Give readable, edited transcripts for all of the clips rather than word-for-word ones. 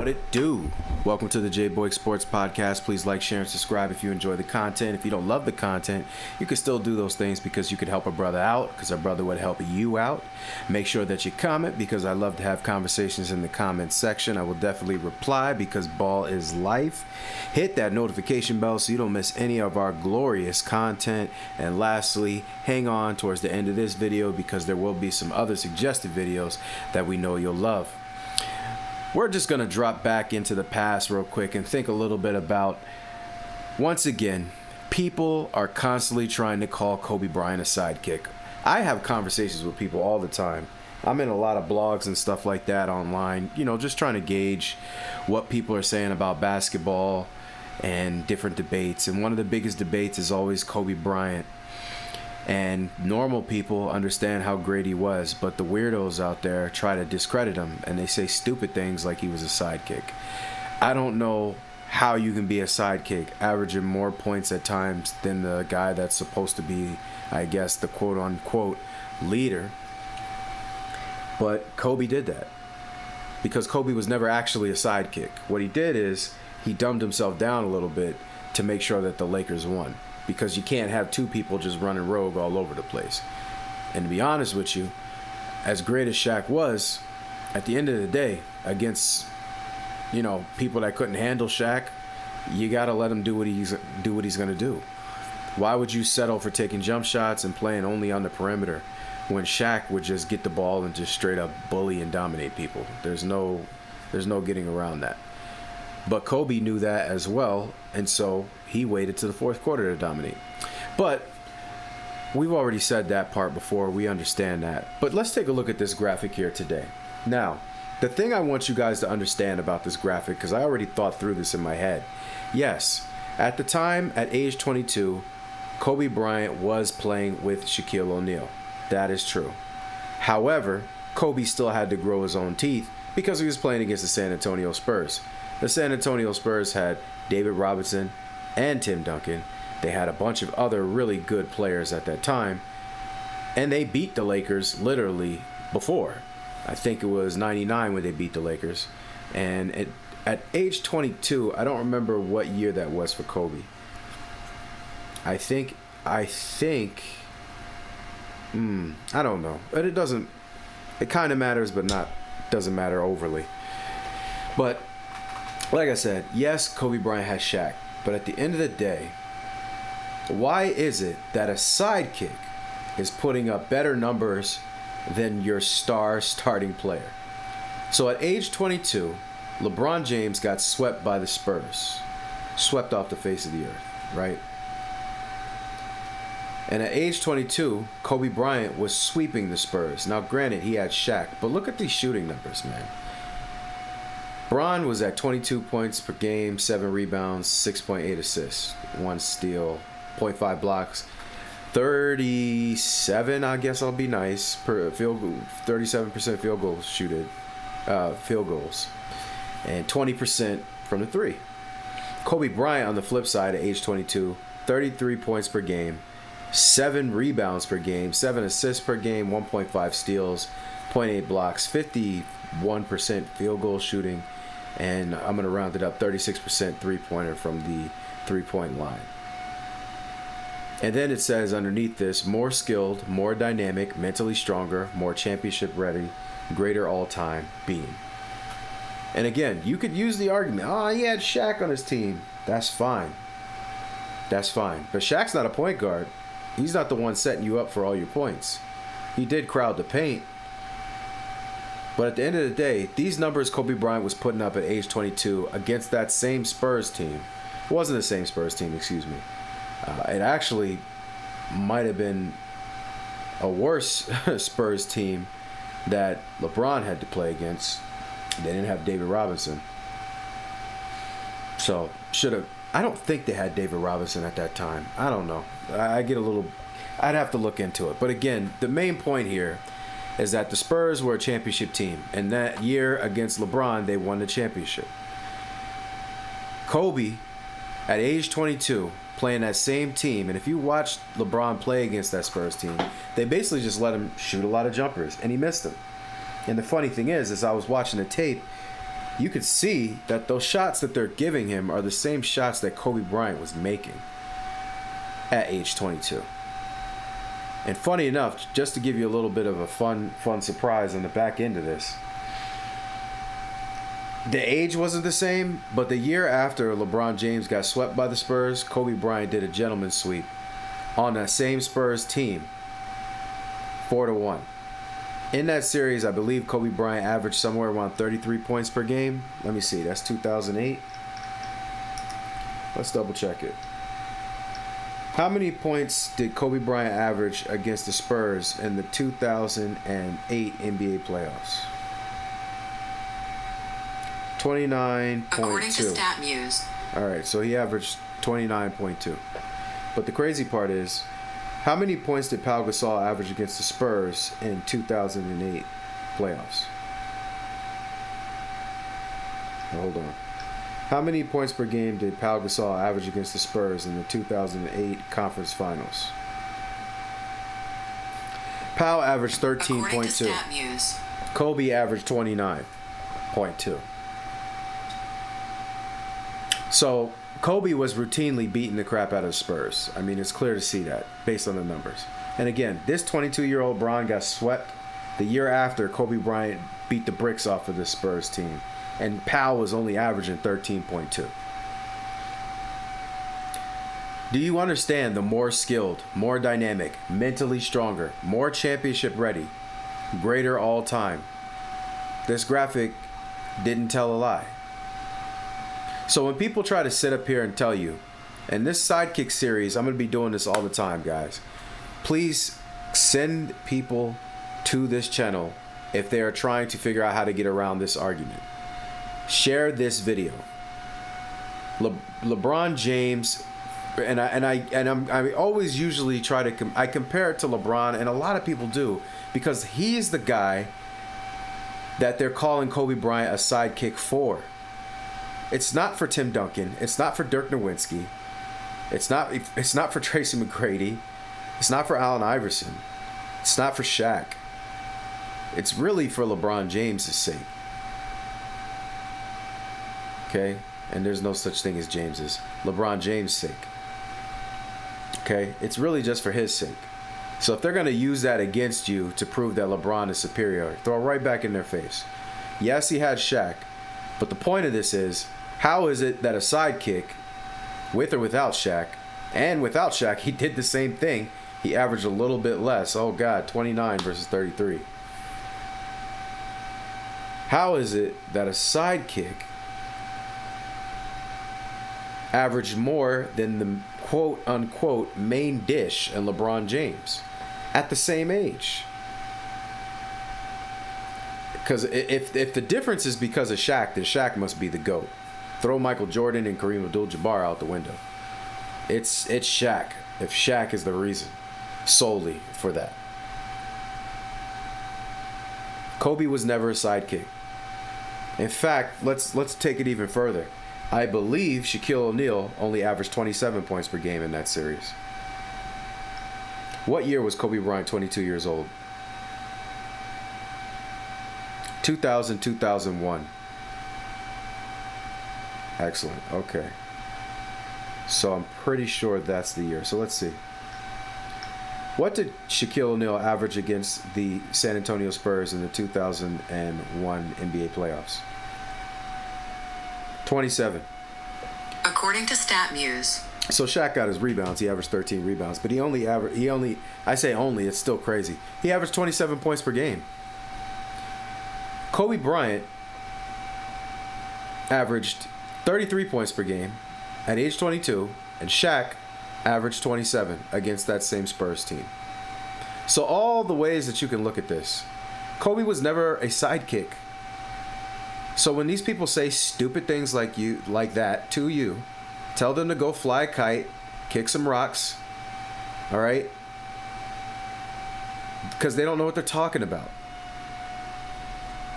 it do? Welcome to the J-Boy Sports Podcast. Please like, share, and subscribe if you enjoy the content. If you don't love the content, you can still do those things because you could help a brother out, because our brother would help you out. Make sure that you comment, because I love to have conversations in the comment section. I will definitely reply because ball is life. Hit that notification bell so you don't miss any of our glorious content. And lastly, hang on towards the end of this video because there will be some other suggested videos that we know you'll love. We're just going to drop back into the past real quick and think a little bit about, once again, people are constantly trying to call Kobe Bryant a sidekick. I have conversations with people all the time. I'm in a lot of blogs and stuff like that online, just trying to gauge what people are saying about basketball and different debates. And one of the biggest debates is always Kobe Bryant. And normal people understand how great he was, but the weirdos out there try to discredit him, and they say stupid things like he was a sidekick. I don't know how you can be a sidekick, averaging more points at times than the guy that's supposed to be, I guess, the quote-unquote leader. But Kobe did that, because Kobe was never actually a sidekick. What he did is he dumbed himself down a little bit to make sure that the Lakers won. Because you can't have two people just running rogue all over the place. And to be honest with you, as great as Shaq was, at the end of the day, against people that couldn't handle Shaq, you gotta let him do what he's gonna do. Why would you settle for taking jump shots and playing only on the perimeter when Shaq would just get the ball and just straight up bully and dominate people? There's no getting around that. But Kobe knew that as well, and so he waited to the fourth quarter to dominate. But we've already said that part before. We understand that. But let's take a look at this graphic here today. Now, the thing I want you guys to understand about this graphic, because I already thought through this in my head. Yes, at the time, at age 22, Kobe Bryant was playing with Shaquille O'Neal. That is true. However, Kobe still had to grow his own teeth because he was playing against the San Antonio Spurs. The San Antonio Spurs had David Robinson and Tim Duncan. They had a bunch of other really good players at that time. And they beat the Lakers literally before. I think it was 99 when they beat the Lakers. And at age 22, I don't remember what year that was for Kobe. I think, I don't know. But it kind of matters, but doesn't matter overly. But like I said, yes, Kobe Bryant has Shaq, but at the end of the day, why is it that a sidekick is putting up better numbers than your star starting player? So at age 22, LeBron James got swept by the Spurs, swept off the face of the earth, right? And at age 22, Kobe Bryant was sweeping the Spurs. Now, granted, he had Shaq, but look at these shooting numbers, man. Bron was at 22 points per game, 7 rebounds, 6.8 assists, 1 steal, 0.5 blocks, 37, I guess I'll be nice, per field goal, 37% field goals, and 20% from the three. Kobe Bryant on the flip side at age 22, 33 points per game, 7 rebounds per game, 7 assists per game, 1.5 steals, 0.8 blocks, 51% field goal shooting, and I'm going to round it up, 36% three-pointer from the three-point line. And then it says underneath this, more skilled, more dynamic, mentally stronger, more championship ready, greater all-time being. And again, you could use the argument, he had Shaq on his team. That's fine. That's fine. But Shaq's not a point guard. He's not the one setting you up for all your points. He did crowd the paint. But at the end of the day, these numbers Kobe Bryant was putting up at age 22 against that same Spurs team. It wasn't the same Spurs team, excuse me. It actually might have been a worse Spurs team that LeBron had to play against. They didn't have David Robinson. So, I don't think they had David Robinson at that time. I don't know. I'd have to look into it. But again, the main point here is that the Spurs were a championship team. And that year against LeBron, they won the championship. Kobe, at age 22, playing that same team. And if you watch LeBron play against that Spurs team, they basically just let him shoot a lot of jumpers. And he missed them. And the funny thing is I was watching the tape, you could see that those shots that they're giving him are the same shots that Kobe Bryant was making at age 22. And funny enough, just to give you a little bit of a fun surprise on the back end of this, the age wasn't the same, but the year after LeBron James got swept by the Spurs, Kobe Bryant did a gentleman's sweep on that same Spurs team, 4-1. In that series, I believe Kobe Bryant averaged somewhere around 33 points per game. Let me see, that's 2008. Let's double check it. How many points did Kobe Bryant average against the Spurs in the 2008 NBA playoffs? 29.2. According to StatMuse. All right, so he averaged 29.2. But the crazy part is, how many points did Pau Gasol average against the Spurs in 2008 playoffs? Hold on. How many points per game did Pau Gasol average against the Spurs in the 2008 conference finals? Pau averaged 13.2. Kobe averaged 29.2. So Kobe was routinely beating the crap out of the Spurs. I mean, it's clear to see that based on the numbers. And again, this 22-year-old Bron got swept the year after Kobe Bryant beat the bricks off of the Spurs team. And Pau was only averaging 13.2. Do you understand the more skilled, more dynamic, mentally stronger, more championship ready, greater all time? This graphic didn't tell a lie. So when people try to sit up here and tell you, and this Sidekick series, I'm going to be doing this all the time, guys. Please send people to this channel if they are trying to figure out how to get around this argument. Share this video. LeBron James, I always usually try to I compare it to LeBron, and a lot of people do, because he's the guy that they're calling Kobe Bryant a sidekick for. It's not for Tim Duncan. It's not for Dirk Nowitzki. It's not for Tracy McGrady. It's not for Allen Iverson. It's not for Shaq. It's really for LeBron James' sake. Okay? And there's no such thing as James's. LeBron James' sake. Okay? It's really just for his sake. So if they're going to use that against you to prove that LeBron is superior, throw it right back in their face. Yes, he had Shaq. But the point of this is, how is it that a sidekick, with or without Shaq, and without Shaq, he did the same thing. He averaged a little bit less. Oh, God, 29 versus 33. How is it that a sidekick averaged more than the quote-unquote main dish in LeBron James at the same age? Because if the difference is because of Shaq, then Shaq must be the GOAT. Throw Michael Jordan and Kareem Abdul-Jabbar out the window. It's Shaq. If Shaq is the reason solely for that. Kobe was never a sidekick. In fact, let's take it even further. I believe Shaquille O'Neal only averaged 27 points per game in that series. What year was Kobe Bryant 22 years old? 2000, 2001. Excellent. Okay. So I'm pretty sure that's the year. So let's see. What did Shaquille O'Neal average against the San Antonio Spurs in the 2001 NBA playoffs? 27. According to StatMuse. So Shaq got his rebounds. He averaged 13 rebounds, but he only I say only, it's still crazy. He averaged 27 points per game. Kobe Bryant averaged 33 points per game at age 22, and Shaq averaged 27 against that same Spurs team. So all the ways that you can look at this, Kobe was never a sidekick. So when these people say stupid things like that to you, tell them to go fly a kite, kick some rocks, all right? Because they don't know what they're talking about.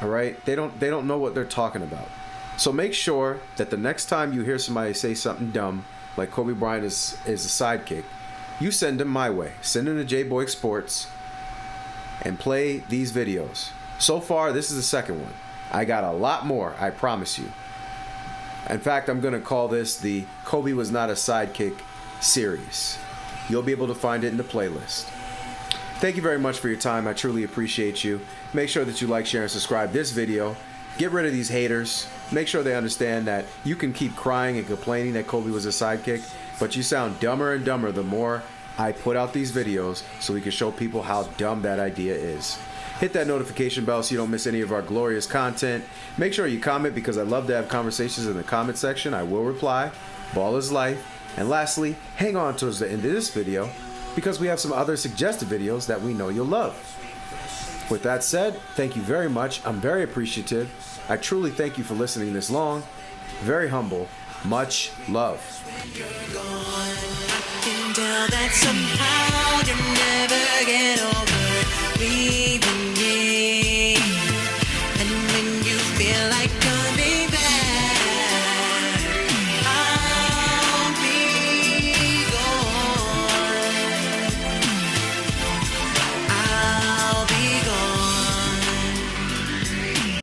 All right? They don't know what they're talking about. So make sure that the next time you hear somebody say something dumb, like Kobe Bryant is a sidekick, you send them my way. Send them to J-Boy Sports and play these videos. So far, this is the second one. I got a lot more, I promise you. In fact, I'm going to call this the Kobe Was Not a Sidekick series. You'll be able to find it in the playlist. Thank you very much for your time. I truly appreciate you. Make sure that you like, share, and subscribe this video. Get rid of these haters. Make sure they understand that you can keep crying and complaining that Kobe was a sidekick, but you sound dumber and dumber the more I put out these videos so we can show people how dumb that idea is. Hit that notification bell so you don't miss any of our glorious content. Make sure you comment because I love to have conversations in the comment section. I will reply. Ball is life. And lastly, hang on towards the end of this video because we have some other suggested videos that we know you'll love. With that said, thank you very much. I'm very appreciative. I truly thank you for listening this long. Very humble. Much love. That somehow you're never